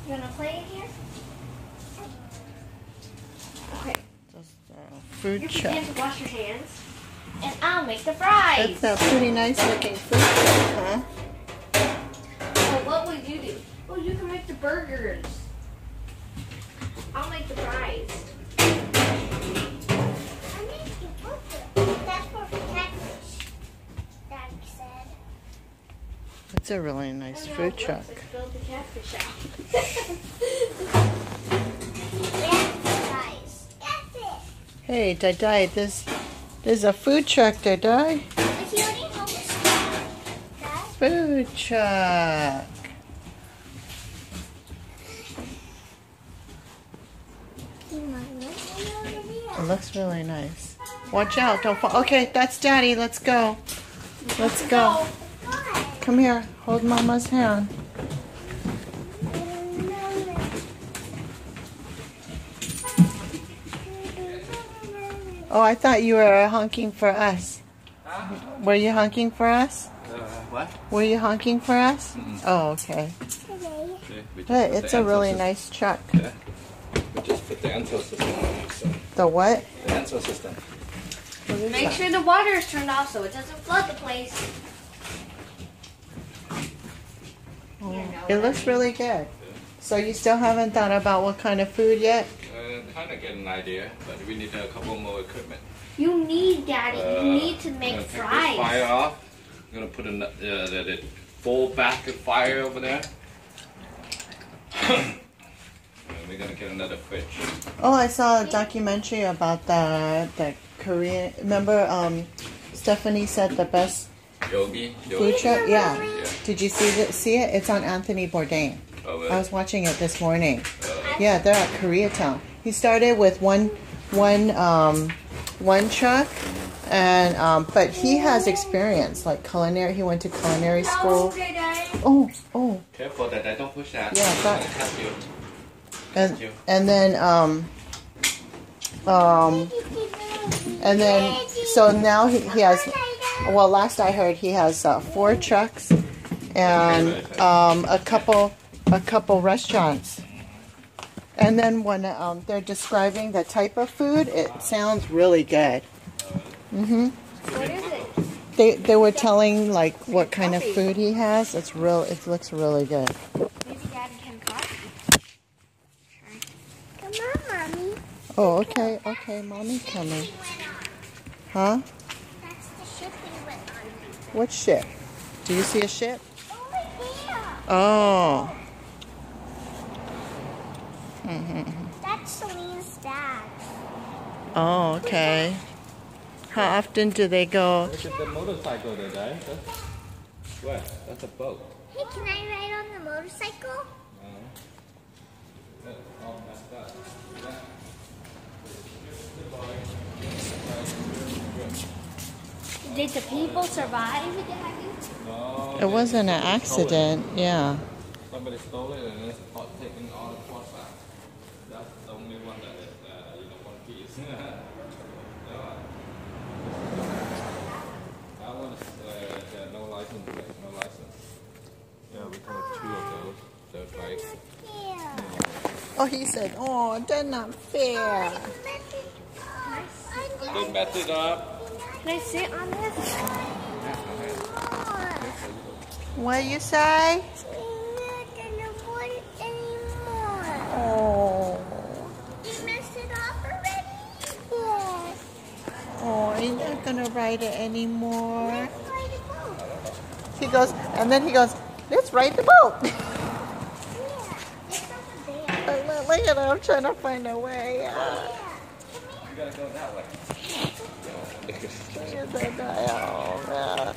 You gonna play it here? Okay. Just food You truck. can wash your hands, and I'll make the fries. That's a pretty nice looking food truck, huh? Well, what would you do? Oh, you can make the burgers. I'll make the fries. That's for catfish, Daddy said. It's a really nice food truck. Let's build the catfish out. Hey, Dai, there's a food truck, Dai. Food truck. It looks really nice. Watch out, don't fall. Okay, that's Daddy. Let's go. Let's go. Come here. Hold Mama's hand. Oh, I thought you were honking for us. Huh? Were you honking for us? What? Were you honking for us? Oh, okay. But it's a really nice truck. Yeah. We just put the Enso system on it, so. The what? The Enso system. Make sure the water is turned off so it doesn't flood the place. It looks really good. So you still haven't thought about what kind of food yet? Kind of get an idea, but we need a couple more equipment. You need, Daddy. You need to make Take this fries. fire off. I'm gonna put the full basket fire over there. And we're gonna get another fridge. Oh, I saw a documentary about the Korean. Remember, Stephanie said the best Yogi. food truck. Yeah. Yeah. Did you see it? It's on Anthony Bourdain. Oh, I was watching it this morning. Yeah, they're at Koreatown. He started with one truck, and but he has experience like culinary. He went to culinary school. Oh. Careful that I don't push that. Yeah, I'm gonna cut you. And then so now he has. Well, last I heard, he has 4 trucks and a couple restaurants. And then when they're describing the type of food, it sounds really good. What is it? They were telling like what kind of food he has. It looks really good. Maybe Daddy can coffee. Come on, Mommy. Oh, okay, Mommy's coming. Huh? That's the ship we went on. What ship? Do you see a ship? Over there. Oh. That's Celine's dad. Oh, okay. How often do they go? Look at the motorcycle there, guys. What? That's a boat. Hey, can I ride on the motorcycle? All messed up. Did the people survive, Daddy? No, It wasn't an accident, yeah. somebody stole it and it's taking all the parts back. That's the only one that is, one piece. That one is no license plate, no license. Yeah, we got 2 of those. They're like, Oh, he said, oh, they're not fair. they messed it up. Can I sit on this? What you say? Oh. You messed it up already? Oh, you're not gonna ride it anymore. He goes, and then he goes, let's ride the boat. Look at him trying to find a way out. You gotta go that way. Look at that guy. Oh, man.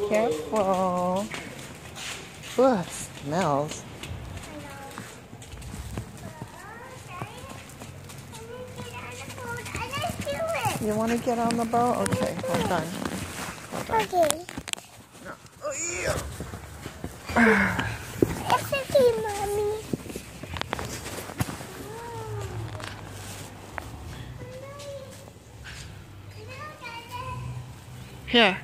Careful. Ugh, smells. You want to get on the boat? Okay, hold on. Okay. Oh, yeah. It's okay, Mommy. Here.